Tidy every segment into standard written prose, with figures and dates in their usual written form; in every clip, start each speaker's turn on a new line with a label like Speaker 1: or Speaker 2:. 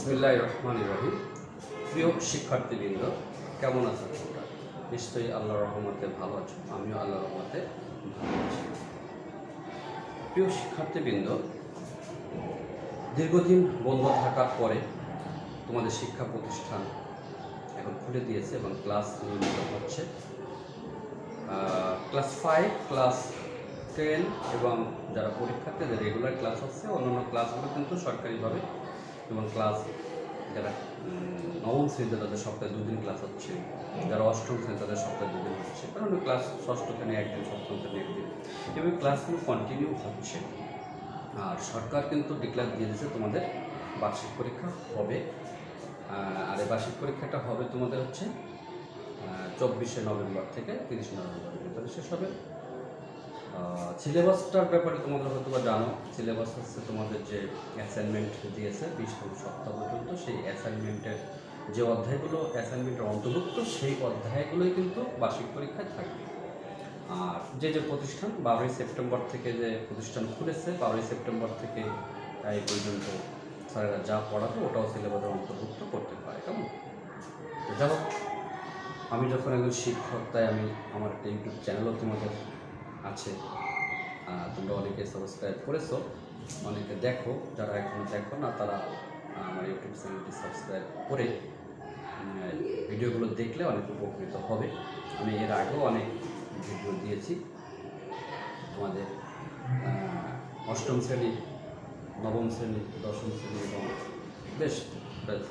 Speaker 1: বিসমিল্লাহির রহমানির রহিম। প্রিয় শিক্ষার্থীবৃন্দ, কেমন আছো তোমরা? নিশ্চয়ই আল্লাহর রহমতে ভালো আছো, আমিও আল্লাহর রহমতে ভালো আছি। প্রিয় শিক্ষার্থীবৃন্দ, দীর্ঘদিন বন্ধ থাকার পরে তোমাদের শিক্ষা প্রতিষ্ঠান এখন খুলে দিয়েছে এবং ক্লাস নিয়মিত হচ্ছে। ক্লাস 5, ক্লাস 10 এবং যারা পরীক্ষার্থীদের রেগুলার ক্লাস হচ্ছে, অন্যান্য ক্লাসগুলো কিন্তু সরকারিভাবে, যেমন ক্লাস যারা নবম শ্রেণীতে তাদের সপ্তাহে 2 দিন ক্লাস হচ্ছে, যারা অষ্টম শ্রেণী তাদের সপ্তাহে 2 দিন হচ্ছে, কারণ ক্লাস ষষ্ঠ শ্রেণী 1 দিন, সপ্তম শ্রেণী 1 দিন, এভাবে ক্লাসগুলো কন্টিনিউ হচ্ছে। আর সরকার কিন্তু ডিক্লেয়ার দিয়ে দিয়েছে তোমাদের বার্ষিক পরীক্ষা হবে। আর এই বার্ষিক পরীক্ষাটা হবে তোমাদের হচ্ছে 24শে নভেম্বর থেকে 30 নভেম্বরের ভিতরে শেষ হবে। সিলেবাসটার ব্যাপারে তোমাদের হয়তো বা জানো, সিলেবাস হচ্ছে তোমাদের যে অ্যাসাইনমেন্ট দিয়েছে 20তম সপ্তাহ পর্যন্ত, সেই অ্যাসাইনমেন্টের যে অধ্যায়গুলো অ্যাসাইনমেন্টের অন্তর্ভুক্ত, সেই অধ্যায়গুলোই কিন্তু বার্ষিক পরীক্ষায় থাকবে। আর যে প্রতিষ্ঠান 12ই সেপ্টেম্বর থেকে যে প্রতিষ্ঠান খুলেছে, 12ই সেপ্টেম্বর থেকে এই পর্যন্ত স্যারেরা যা পড়াবে ওটাও সিলেবাসের অন্তর্ভুক্ত করতে পারে। কেমন? যাই হোক, আমি যখন একজন শিক্ষক, তাই আমি আমার একটা ইউটিউব চ্যানেলও তোমাদের আছে, তোমরা অনেকে সাবস্ক্রাইব করেছো, অনেকে দেখো, যারা এখন দেখো না তারা আমার ইউটিউব চ্যানেলটি সাবস্ক্রাইব করে ভিডিওগুলো দেখলে অনেক উপকৃত হবে। আমি এর আগেও অনেক ভিডিও দিয়েছি তোমাদের অষ্টম শ্রেণী, নবম শ্রেণী, দশম শ্রেণী এবং বেশ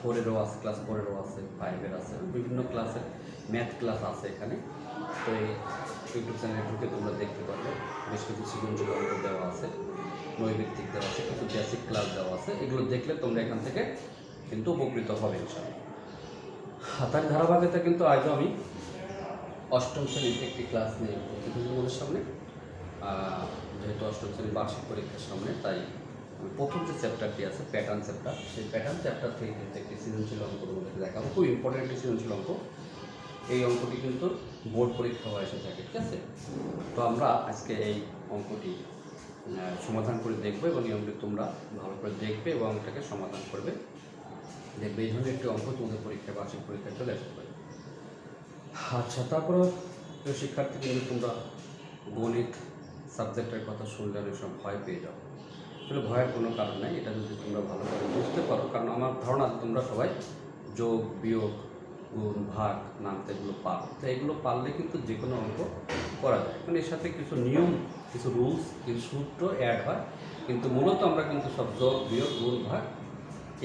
Speaker 1: 4-এরও আছে, ক্লাস 4-এরও আছে, 5-এর আছে, বিভিন্ন ক্লাসের ম্যাথ ক্লাস আছে এখানে। তো এই ইউটিউব চ্যানেলে ঢুকে তোমরা দেখতে পারবে, বেশ কিছু সৃজনশীল অঙ্ক দেওয়া আছে, নৈর্ভিত্তিক দেওয়া আছে, কিছু বেসিক ক্লাস দেওয়া আছে। এগুলো দেখলে তোমরা এখান থেকে কিন্তু উপকৃত হবে ইনশাআল্লাহ। তার ধারাবাহিকতা কিন্তু আজও আমি অষ্টম শ্রেণীর একটি ক্লাস নিয়ে তোমাদের সামনে, যেহেতু অষ্টম শ্রেণীর বার্ষিক পরীক্ষার সামনে, তাই আমি প্রথম যে চ্যাপ্টারটি আছে প্যাটার্ন চ্যাপ্টার, সেই প্যাটার্ন চ্যাপ্টার থেকে কিন্তু একটি সৃজনশীল অঙ্ক তোমাদেরকে দেখাবো, খুব ইম্পর্টেন্ট একটি সৃজনশীল অঙ্ক। এই অঙ্কটি কিন্তু বোর্ড পরীক্ষা এসে থাকে, ঠিক আছে? তো আমরা আজকে এই অঙ্কটি সমাধান করে দেখবো এবং এই অঙ্কটি তোমরা ভালো করে দেখবে এবং এটাকে সমাধান করবে। দেখবে এই ধরনের একটি অঙ্ক তোমাদের পরীক্ষায়, বার্ষিক পরীক্ষায় চলে আসতে পারে। আচ্ছা, তারপরে শিক্ষার্থী কিন্তু তোমরা গণিত সাবজেক্টের কথা শুনলে অনেক সময় ভয় পেয়ে যাও। আসলে ভয়ের কোনো কারণ নেই, এটা যদি তোমরা ভালো করে বুঝতে পারো, কারণ আমার ধারণা তোমরা সবাই যোগ, বিয়োগ, গুণ, ভাগ, নামতে এগুলো পারো। তো এগুলো পারলে কিন্তু যে কোনো অঙ্ক করা যায়, কারণ এর সাথে কিছু নিয়ম, কিছু রুলস, কিছু সূত্র অ্যাড হয়, কিন্তু মূলত আমরা কিন্তু সব যোগ, বিয়োগ, গুণ, ভাগ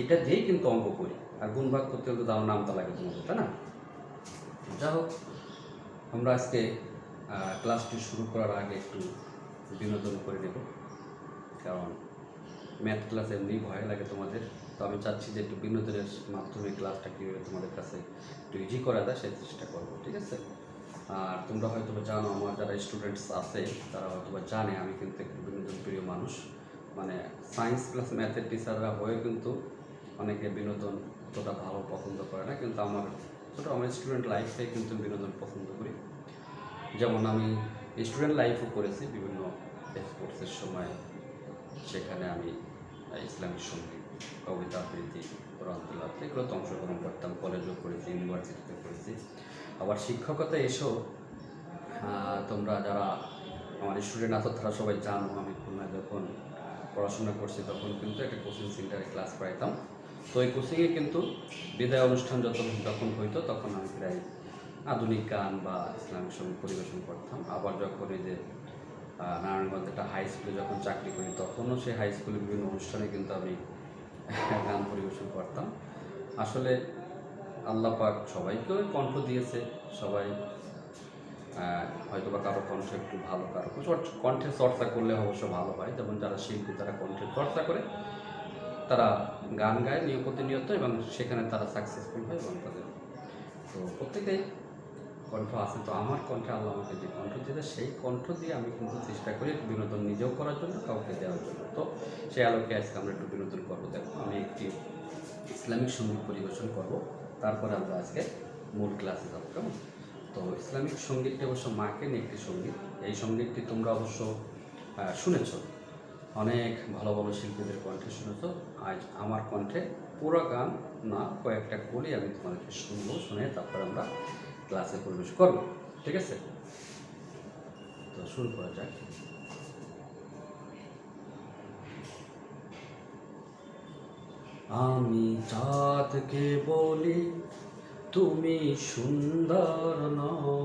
Speaker 1: এটা দিয়েই কিন্তু অঙ্ক করি। আর গুণ ভাগ করতে হলে তার নামটা লাগে তোমাদের, তাই না? যাই হোক, আমরা আজকে ক্লাসটি শুরু করার আগে একটু বিনোদন করে নেব, কারণ ম্যাথ ক্লাস এমনি ভয় লাগে তোমাদের। তো আমি চাচ্ছি যে একটু বিনোদনের মাধ্যমে ক্লাসটা কীভাবে তোমাদের কাছে একটু ইজি করা যায় সেই চেষ্টা করবো, ঠিক আছে? আর তোমরা হয়তো জানো, আমার যারা স্টুডেন্টস আছে তারা হয়তো জানে আমি কিন্তু একটু বিনোদন প্রিয় মানুষ। মানে সায়েন্স প্লাস ম্যাথের টিচাররা হয়ে কিন্তু অনেকে বিনোদন অতটা ভালো পছন্দ করে না, কিন্তু আমার স্টুডেন্ট লাইফে কিন্তু বিনোদন পছন্দ করি। যেমন আমি স্টুডেন্ট লাইফও করেছি বিভিন্ন স্পোর্টসের সময়, সেখানে আমি ইসলামিক সঙ্গীত, কবিতা আবৃত্তি, কোরআন তেলাওয়াত এগুলোতে অংশগ্রহণ করতাম, কলেজও করেছি, ইউনিভার্সিটিতে করেছি। আবার শিক্ষকতা এসেও তোমরা যারা আমার স্টুডেন্ট আছো তারা সবাই জানো, আমি খুলনায় যখন পড়াশোনা করছি তখন কিন্তু একটা কোচিং সেন্টারে ক্লাস করাইতাম। তো এই কোচিংয়ে কিন্তু বিদায় অনুষ্ঠান যখন হইতো তখন আমি প্রায় আধুনিক গান বা ইসলামিক সঙ্গীত পরিবেশন করতাম। আবার যখন এই যে নারায়ণগঞ্জ একটা হাই স্কুলে যখন চাকরি করি তখনও সেই হাই স্কুলের বিভিন্ন অনুষ্ঠানে কিন্তু আমি গান পরিবেশন করতাম। আসলে আল্লাহ পাক সবাইকেও কণ্ঠ দিয়েছে, সবাই হয়তো বা কারো কণ্ঠ একটু ভালো, কারো কণ্ঠের চর্চা করলে অবশ্য ভালো হয়। যেমন যারা শিল্পী তারা কণ্ঠের চর্চা করে, তারা গান গায় প্রতিনিয়ত এবং সেখানে তারা সাকসেসফুল হয় এবং তাদের তো প্রত্যেকেই কণ্ঠ আছে। তো আমার কণ্ঠে আল্লাহ আমাকে যে কণ্ঠ দিয়েছে সেই কণ্ঠ দিয়ে আমি কিন্তু চেষ্টা করি বিনোদন নিজেও করার জন্য, কাউকে দেওয়ার জন্য। তো সেই আলোকে আজকে আমরা একটু বিনোদন করবো। দেখো, আমি একটি ইসলামিক সঙ্গীত পরিবেশন করব, তারপরে আমরা আজকে মূল ক্লাসে যাবো, কেমন? তো ইসলামিক সঙ্গীতটি অবশ্য মাকে নিয়ে একটি সঙ্গীত, এই সঙ্গীতটি তোমরা অবশ্য শুনেছ। অনেক ভালো ভালো শিল্পীদের কণ্ঠে শুনেছ। আজ আমার কণ্ঠে পুরো গান না, কয়েকটা কলি আমি তোমাদেরকে শুনবো, শুনে তারপর আমরা ক্লাসে প্রবেশ করব। ঠিক আছে, তো শুরু করা যাক। আমি চাঁদকে বলি তুমি সুন্দর নও,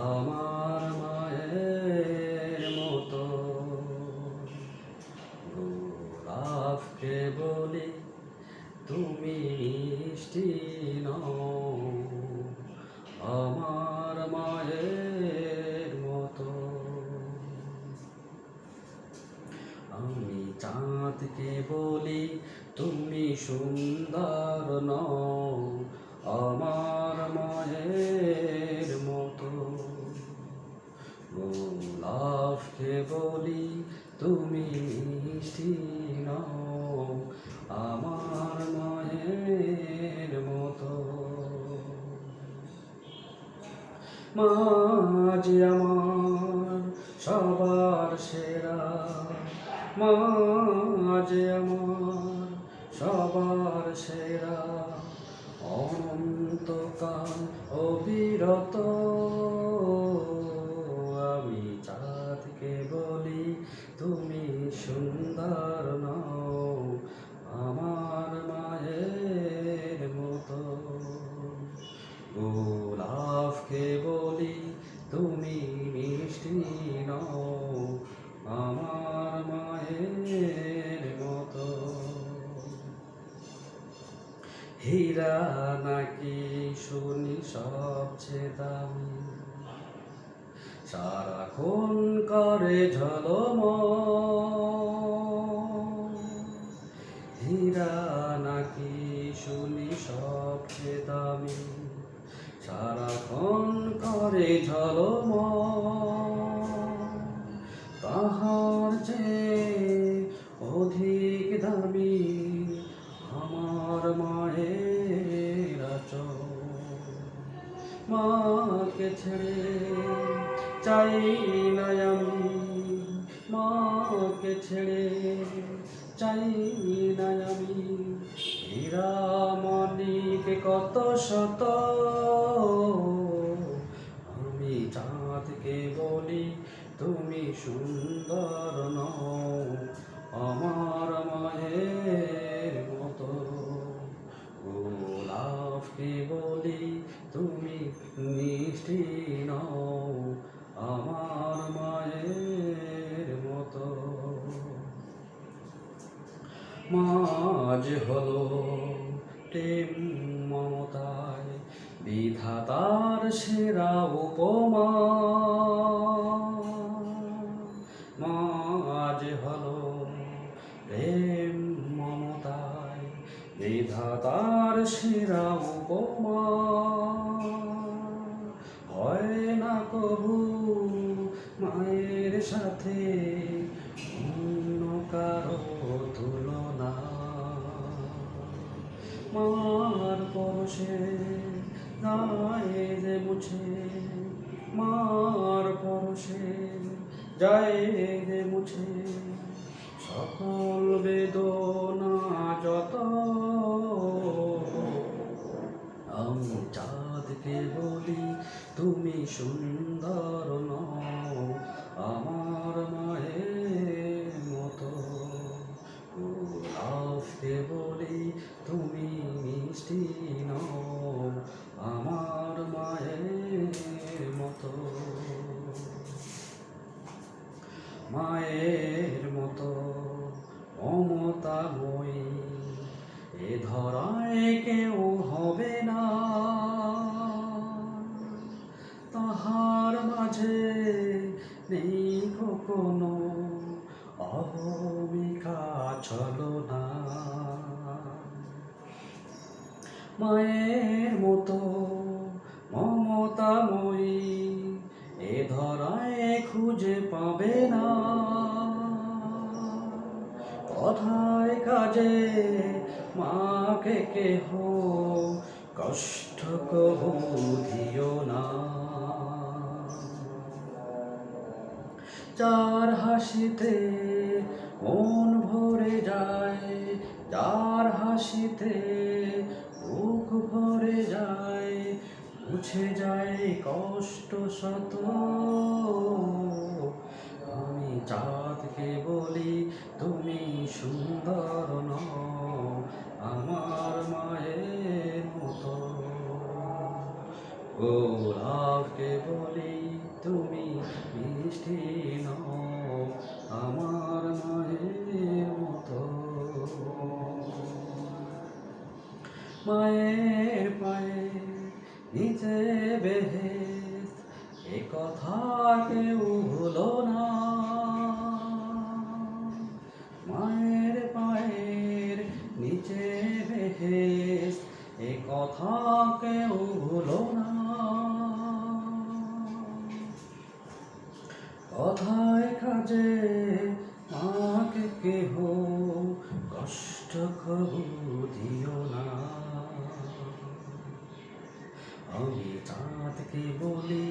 Speaker 1: আমার মায়ের মতো। গোলাপকে বলি তুমি মিষ্টি নও, আমার মায়ের মতো। আমি চাঁদকে বলি তুমি সুন্দর নও, আমার মায়ের মতো। গোলাপকে বলি তুমি মিষ্টি নও, আমার মায়ের মতো। মা যে আমার সবার সেরা, মা যে আমার সবার সেরা, অনন্তকাল অবিরত। আমি চাঁদকে বলি তুমি সুন্দর নও, আমার মায়ের মতো। গোলাপকে বলি তুমি মিষ্টি নও, আমার মায়ের মতো। হীরা নাকি শুনি সবচেয়ে দামি, সারাক্ষণ করে ঝলমল। হীরা নাকি শুনি সবচেয়ে দামি, সারাক্ষণ করে ঝলমল। তাহার চেয়ে অধিক দামি আমার মায়ের আঁচল। মাকে ছেড়ে চাই না আমি, মাকে ছেড়ে চাই না আমি। হীরা মানিক কত শত, আমি চাঁদকে বলি তুমি সুন্দর নও, আমার মায়ের মতো। গোলাপকে বলি তুমি মিষ্টি নও, আমার মায়ের মতো। মাঝ হলো প্রেম মমতায় বিধাতার সেরা উপমা। মাঝ হলো প্রেম মমতায় বিধাতার সেরা উপমা। হয় না কবু মায়ের সাথে অন্য কারো তুলনা। মার পরশে যায় যে মুছে, মার পরশে যায় যে মুছে, সকল বেদনা যত। আমি চাঁদকে বলি তুমি সুন্দর নও, আমার মায়ের মতো। গোলাপকে বলি তুমি মিষ্টি নও, আমার মায়ের মতো। মায়ের মতো মমতাময়ী এ ধরায় কেউ হবে না, তাহার মাঝে নেই কোনো অহমিকা ছলনা। মায়ের মতো মমতাময়ী এ ধরায় খুঁজে পাবে না, কথায় কাজে মাকে কেহ কষ্ট কবু দিও না। যার হাসিতে মন ভরে যায়, যার হাসিতে বুক ভরে যায়, মুছে যায় কষ্ট শত। আমি চাঁদকে বলি তুমি সুন্দর নও আমার মায়ের মতো, গোলাপকে বলি তুমি মিষ্টি নও আমার মায়ের মতো। মায়ের পায়ে নিচে বেহেশত, এ কথা কেউ ভুলো না। মায়ের পায়ের নিচে বেহেশত, এ কথা কেউ ভুলো না। কথায় কাজে মাকে কেহ কষ্ট কবু দিও না। আমি চাঁদকে বলি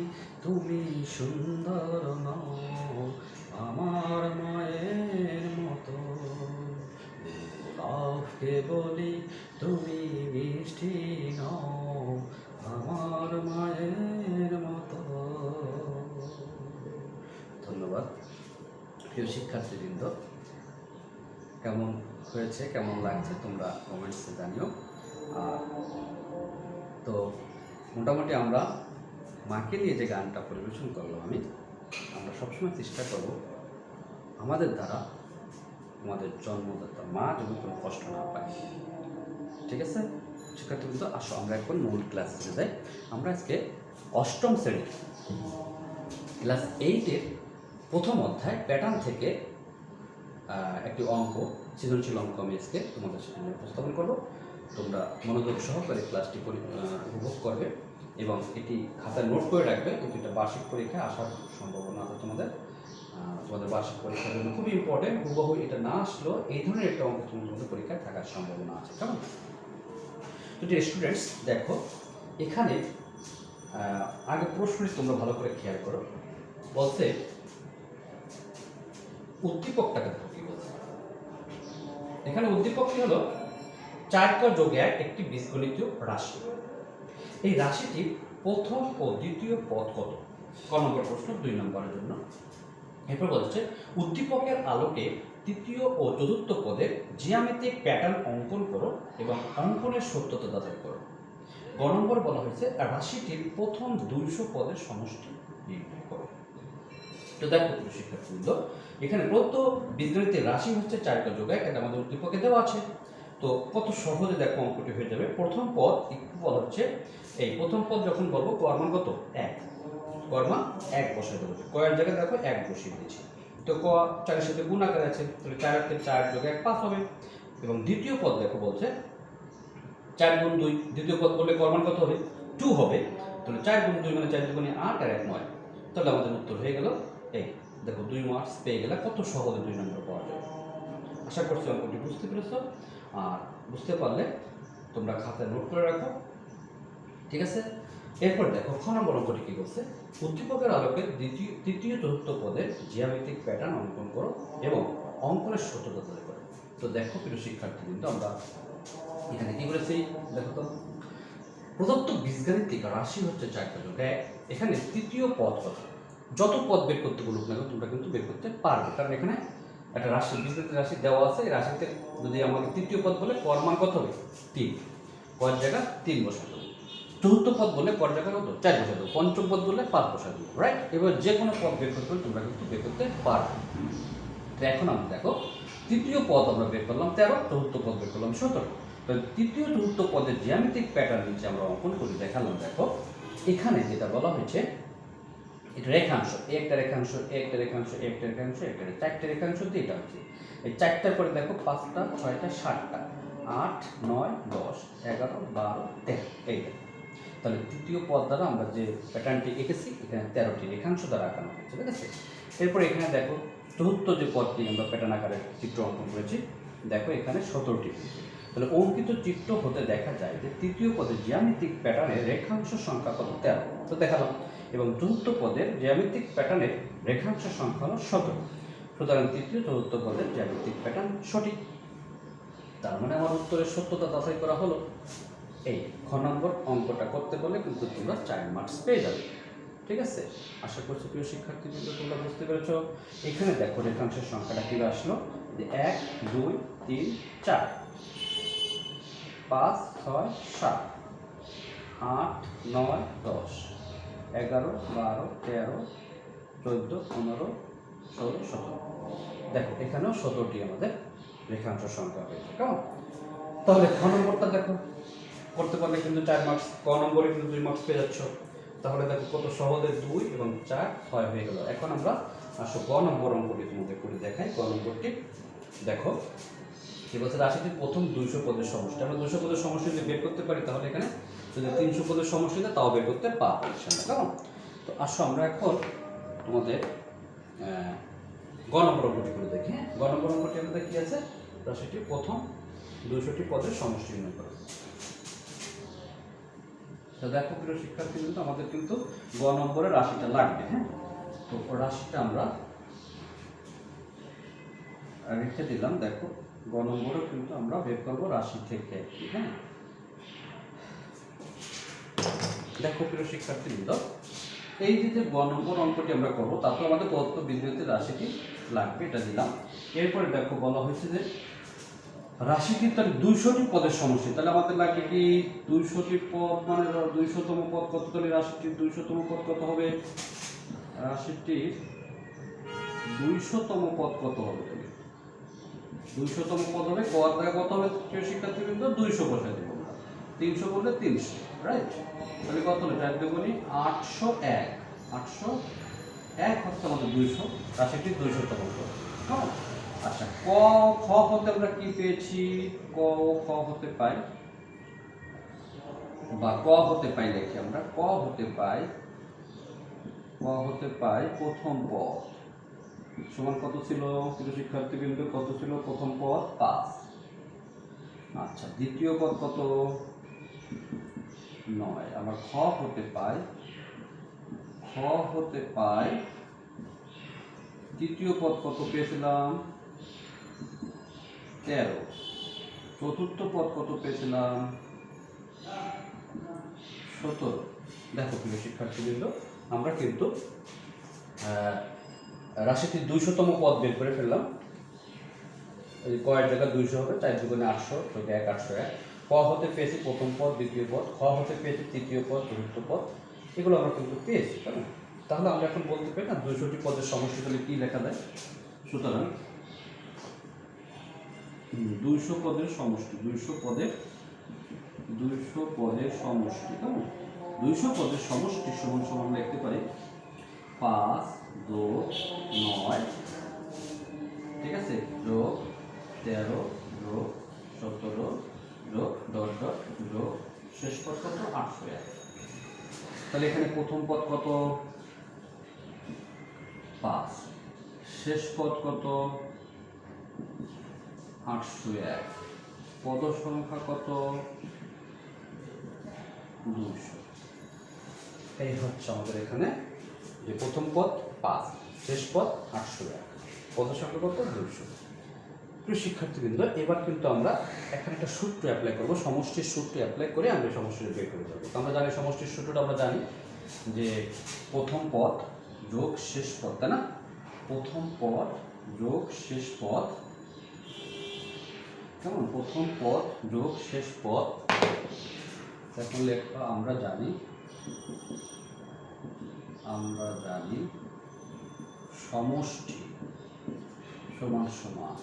Speaker 1: তুমি সুন্দর নও আমার মায়ের মতো, গোলাপকে বলি তুমি মিষ্টি নও আমার মায়ের মতো। ধন্যবাদ প্রিয় শিক্ষার্থীবৃন্দ, কেমন হয়েছে, কেমন লাগছে তোমরা কমেন্টসে জানিও। আর তো মোটামুটি আমরা মাকে নিয়ে যে গানটা পরিবেশন করলাম আমরা সবসময় চেষ্টা করব আমাদের দ্বারা আমাদের জন্মদাতা মা যেন কোনো কষ্ট না পায়। ঠিক আছে শিক্ষার্থীবৃন্দ, আসো আমরা এখন মূল ক্লাসে যাই। আমরা আজকে অষ্টম শ্রেণী ক্লাস 8-এর প্রথম অধ্যায় প্যাটার্ন থেকে একটি অঙ্ক, সৃজনশীল অঙ্ক আমি আজকে তোমাদের সামনে উপস্থাপন করব। তোমরা মনোযোগ সহকারে ক্লাসটি উপভোগ করবে এবং এটি খাতায় নোট করে রাখবে, কিন্তু এটা বার্ষিক পরীক্ষায় আসার সম্ভাবনা আছে তোমাদের বার্ষিক পরীক্ষার জন্য খুবই ইম্পর্টেন্ট। হুবহু এটা না আসলেও এই ধরনের একটা অঙ্ক তোমাদের পরীক্ষায় থাকার সম্ভাবনা আছে। কেমন? তো স্টুডেন্টস দেখো, এখানে আগে প্রশ্নটি তোমরা ভালো করে খেয়াল করো। বলতে উদ্দীপকটাকে কি বলছে? এখানে উদ্দীপকটি হলো 4 ক যোগ 1 একটি বীজগণিতীয় রাশি। এই রাশিটির প্রথম ও দ্বিতীয় পদ কত? ক নম্বর প্রশ্ন, 2 নম্বরের জন্য। এরপর বলছে উদ্দীপকের আলোকে তৃতীয় ও চতুর্থ পদের জ্যামিতিক প্যাটার্ন অঙ্কন করো এবং অঙ্কনের সত্যতা যাচাই করো। গ নম্বর বলা হয়েছে রাশিটির প্রথম 200 পদের সমষ্টি নির্ণয় করো। তো দেখো শিক্ষার্থীবৃন্দ, এখানে প্রদত্ত বীজগণিতের রাশি হচ্ছে 4 ক যোগ 1, এটা আমাদের উদ্দীপকে দেওয়া আছে। তো কত সহজে দেখো অঙ্কটি হয়ে যাবে। প্রথম পদ বলা হচ্ছে, এই প্রথম পদ যখন বলবো কর মান কত? 1, কর মান 1 বসিয়ে দেবো। কয়ের জায়গায় দেখো 1 বসিয়ে দিয়েছি। তো ক 4-এর সাথে গুণ আকারে আছে, তাহলে 4 যোগ 1 5 হবে। এবং দ্বিতীয় পদ দেখো বলছে 4 গুণ 2, দ্বিতীয় পদ বললে কর মান কত হবে? 2 হবে। তাহলে 4 গুণ 2 মানে 4 দুগুণে 8 আর 1 9। তাহলে আমাদের উত্তর হয়ে গেল এই। দেখো 2 মার্কস পেয়ে গেলে কত সহজে 2 নম্বর পাওয়া যায়। আশা করছি অঙ্কটি বুঝতে পেরেছো। আর বুঝতে পারলে তোমরা খাতায় নোট করে রাখো। ঠিক আছে? এরপর দেখো খ নম্বর অঙ্কটি কি করছে? উদ্দীপকের আলোকে তৃতীয় চতুর্থ পদের জ্যামিতিক প্যাটার্ন অঙ্কন করো এবং অঙ্কনের সত্যতা যাচাই করো। তো দেখো প্রিয় শিক্ষার্থীবৃন্দ, আমরা এখানে কি করেছি দেখো তো। প্রদত্ত বীজগাণিতিক রাশি হচ্ছে 4 ক যোগ 1। এখানে তৃতীয় পদ কত? যত পদ বের করতে বলুক না তোমরা কিন্তু বের করতে পারবে, কারণ এখানে একটা রাশি, বীজগণিতের রাশি দেওয়া আছে। এই রাশিতে যদি আমাকে তৃতীয় পদ বলে কর মান কত হবে? 3, কর জায়গা 3 বসা দেবো। চতুর্থ পদ বলে কর জায়গা কত? 4 বসা দেবো। পঞ্চম পদ বলে 5 বসা দেবো। রাইট? এবার যে কোনো পদ বের করতে হলে তোমরা কিন্তু বের করতে পারবে। তো এখন আমরা দেখো তৃতীয় পদ আমরা বের করলাম 13, চতুর্থ পদ বের করলাম 17। তো তৃতীয় চতুর্থ পদের জ্যামিতিক প্যাটার্ন নিচে আমরা অঙ্কন করে দেখালাম। দেখো এখানে যেটা বলা হয়েছে, এটা রেখাংশ, একটা রেখাংশ, একটা রেখাংশ, একটা রেখাংশ, একটা 4টে রেখাংশ দিয়ে এটা হচ্ছে। এই 4টার পরে দেখো 5টা, 6টা, 7টা, 8, 9, 10, 11, 12, 13 এইটা। তাহলে তৃতীয় পদ দ্বারা আমরা যে প্যাটার্নটি এঁকেছি এখানে 13টি রেখাংশ দ্বারা আঁকানো হয়েছে। ঠিক আছে? এরপর এখানে দেখো চতুর্থ যে পদটি আমরা প্যাটার্ন আকারে চিত্র অঙ্কন করেছি, দেখো এখানে 17টি। তাহলে অঙ্কিত চিত্র হতে দেখা যায় যে তৃতীয় পদে জ্যামিতিক প্যাটার্নের রেখাংশ সংখ্যা কত? 13। তো দেখালাম এবং চতুর্থ পদের জ্যামিতিক প্যাটার্নের রেখাংশ সংখ্যা হলো 17। সুতরাং তৃতীয় চতুর্থ পদের জ্যামিতিক প্যাটার্ন সঠিক। তার মানে আমার উত্তরের সত্যতা যাচাই করা হলো। এই খ নম্বর অঙ্কটা করতে বলে কিন্তু তোমরা 4 মার্কস পেয়ে যাবে। ঠিক আছে, আশা করছি প্রিয় শিক্ষার্থীবৃন্দ তোমরা বুঝতে পেরেছো। এখানে দেখো রেখাংশের সংখ্যাটা কি আসলো, যে 1 2 3 4 5 6 7 8 9 10 11 12 13 14 15 16 17। দেখো এখানেও 17টি আমাদের রেখাংশ সংখ্যা হয়েছে। কেমন? তাহলে খ নম্বরটা দেখো করতে পারলে কিন্তু 4 মার্কস, ক নম্বরে কিন্তু 2 মার্কস পেয়ে যাচ্ছ। তাহলে দেখো কত সহজে 2 এবং 4 6 হয়ে গেল। এখন আমরা আসো ক নম্বর অঙ্কটি তোমাদের করে দেখাই। ক নম্বরটি দেখো কি বলছে, রাশিটির প্রথম 200 পদের সমষ্টি। আমরা 200 পদের সমষ্টি যদি বের করতে পারি তাহলে এখানে যদি 300 পদের সমষ্টি দেয় তাও বের করতে পারবো ইনশাআল্লাহ। কেমন? তো আসো আমরা এখন তোমাদের গ নম্বর অঙ্কটি করে দেখি। গ নম্বর অঙ্কটি আমাদের কি আছে, রাশিটির প্রথম 200টি পদের সমষ্টি নির্ণয় করো। তো দেখো প্রিয় শিক্ষার্থী, কিন্তু আমাদের কিন্তু গ নম্বরের রাশিটা লাগবে। হ্যাঁ, তো রাশিটা আমরা রেখে দিলাম। দেখো গ নম্বরে কিন্তু আমরা বের করবো রাশি থেকে। হ্যাঁ, দেখো প্রিয় শিক্ষার্থীবৃন্দ, এই যে গ নম্বর অঙ্কটি আমরা করবো তাতে আমাদের প্রদত্ত বিন্দুতে রাশিটি লাগবে, এটা দিলাম। এরপরে দেখো বলা হয়েছে যে রাশিটি তাহলে 200টি পদের সমষ্টি, তাহলে আমাদের লাগবে কি 200টি পদ, মানে 200তম পদ কত, তাহলে রাশিটির 200তম পদ কত হবে, রাশিটির 200তম পদ কত হবে, তাহলে 200তম পদ হবে কত হবে প্রিয় শিক্ষার্থীবৃন্দ, 200 বসাই দেবো। 300 বললে 300, রাইট? তাহলে কত হলো, 4 দুগুণে 801, 801 হচ্ছে আমাদের 200, রাশিটির 200তম পদ। হ্যাঁ, আচ্ছা ক খ হতে আমরা কি পেয়েছি, ক ও খ হতে পাই, বা ক হতে পাই লিখি আমরা, ক হতে পাই প্রথম পদ সমান কত ছিল প্রিয় শিক্ষার্থীবৃন্দ, কত ছিল প্রথম পদ 5। আচ্ছা দ্বিতীয় পদ কত 9। আবার খ হতে পাই তৃতীয় পদ কত পেয়েছিলাম 13। চতুর্থ পদ কত পেয়েছিলাম 17। দেখো প্রিয় শিক্ষার্থীবৃন্দ, আমরা কিন্তু রাশিটির 200তম পদ বের করে ফেললাম। এই কয়ের জায়গা 200 হবে, 4 দুগুণে 800, 1 801। ক হতে পেয়েছি প্রথম পদ দ্বিতীয় পদ, খ হতে পেয়েছি তৃতীয় পদ চতুর্থ পদ, এগুলো আমরা কিন্তু পেয়েছি। তাহলে আমরা এখন বলতে পারি না 200টি পদের সমষ্টি তাহলে কি লেখা যায়। সুতরাং 200 পদের সমষ্টি, 200 পদের সমষ্টি, কেমন? 200 পদের সমষ্টি সমান সমান লিখতে পারি 5 2 9, ঠিক আছে, যোগ 13 যোগ 17 যোগ 10 যোগ শেষ পদ কত 801। তাহলে এখানে প্রথম পদ কত 5, শেষ পদ কত 801, পদ সংখ্যা কত 200। এই হচ্ছে আমাদের এখানে যে প্রথম পদ 5, শেষ পদ 801, পদ সংখ্যা কত 200। প্রিয় শিক্ষার্থীবৃন্দ, এবার কিন্তু আমরা এখানে একটা সূত্র অ্যাপ্লাই করবো, সমষ্টির সূত্র অ্যাপ্লাই করে আমরা সমষ্টিটা বের করে দেবো। আমরা জানি সমষ্টির সূত্রটা আমরা জানি যে প্রথম পদ যোগ শেষ পদ, তাই না? প্রথম পদ যোগ শেষ পদ, কেমন? প্রথম পদ যোগ শেষ পদ। এখন লেখা আমরা জানি সমষ্টি সমান সমান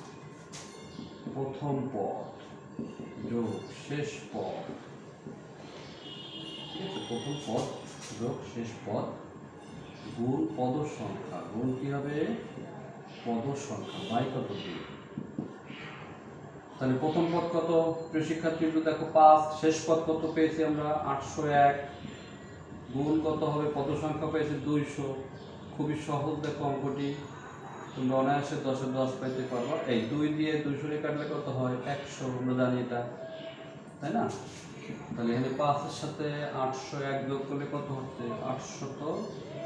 Speaker 1: প্রথম পদ যোগ শেষ পদ। ঠিক আছে, প্রথম পদ যোগ শেষ পদ গুণ পদ সংখ্যা, গুণ কি হবে পদ সংখ্যা বাই কত 2। তাহলে প্রথম পদ কত প্রিয় শিক্ষার্থীবৃন্দ, দেখো 5, শেষ পদ কত পেয়েছি আমরা 801, গুণ কত হবে পদ সংখ্যা পেয়েছি 200। খুবই সহজ দেখো অঙ্কটি, তোমরা অনায়াসে 10-এ 10 পাইতে পারবা। এই 2 দিয়ে 200 কাটলে কত হয় 100, আমরা জানি এটা, তাই না? তাহলে এখানে 5-এর সাথে 801 যোগ করলে কত হচ্ছে? 800,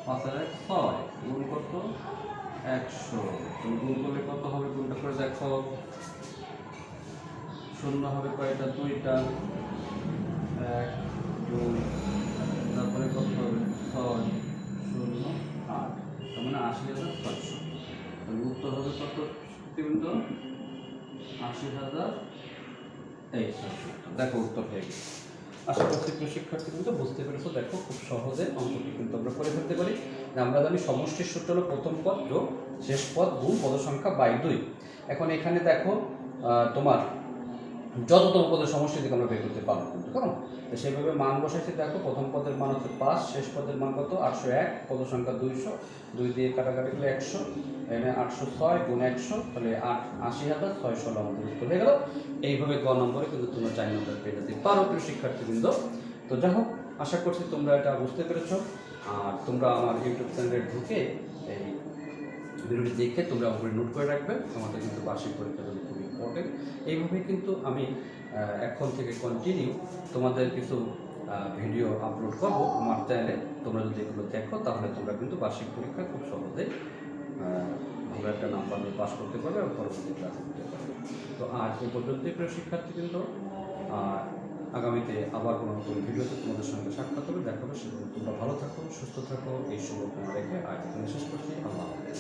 Speaker 1: 5 আর 1 6, গুণ কত? 100। তুমি গুণ করলে কত হবে? গুণটা করে দেখো। শূন্য হবে কয়টা? 2টা। 1 2, তারপরে কত হবে? 6 0 8, তার মানে 80,600। তাহলে উত্তর হবে কত শক্তিবৃন্দ? 80,000। এই দেখো উত্তর হয়ে গেছে। আশা করছি প্রিয় শিক্ষার্থীবৃন্দ বুঝতে পেরেছো। দেখো খুব সহজে অঙ্কটি কিন্তু আমরা করে ফেলতে পারি। আমরা জানি সমষ্টির সূত্র হলো প্রথম পদ যোগ শেষ পদ গুণ পদ সংখ্যা বাই 2। এখন এখানে দেখো তোমার যততম পদের সমষ্টি থেকে আমরা বের করতে পারবো কিন্তু, কেমন? তো সেইভাবে মান বসাইছি। দেখো প্রথম পদের মান হচ্ছে 5, শেষ পদের মান কত? 801, পদ সংখ্যা 200, 2 দিয়ে কাটাকাটি করলে 100, এখানে 806 গুণ 100, তাহলে 80,616 আমাদের উত্তর হয়ে গেল। এইভাবে গ নম্বরে কিন্তু তোমরা 4 নম্বর পেয়ে যেতে পারো প্রিয় শিক্ষার্থীবৃন্দ। তো যাই হোক, আশা করছি তোমরা এটা বুঝতে পেরেছো। আর তোমরা আমার ইউটিউব চ্যানেলে ঢুকে এই ভিডিওটি দেখে তোমরা অঙ্কটি নোট করে রাখবে। তোমাদের কিন্তু বার্ষিক পরীক্ষার জন্য খুব ইম্পর্টেন্ট। এইভাবে কিন্তু আমি এখন থেকে কন্টিনিউ তোমাদের কিছু ভিডিও আপলোড করব আমার চ্যানেলে। তোমরা যদি এগুলো দেখো তাহলে তোমরা কিন্তু বার্ষিক পরীক্ষা খুব সহজেই ভালো একটা নাম্বার নিয়ে পাস করতে পারবে এবং পরবর্তী ক্লাসে দিতে পারবে। তো আজ এই পর্যন্তই প্রিয় শিক্ষার্থী, কিন্তু আগামীতে আবার কোনো নতুন ভিডিওতে তোমাদের সঙ্গে সাক্ষাৎ হবে, দেখা হবে। সেজন্য তোমরা ভালো থাকো, সুস্থ থাকো, এই শুভকামনা রেখে আজ এখানে শেষ করছি। আল্লাহ হাফেজ।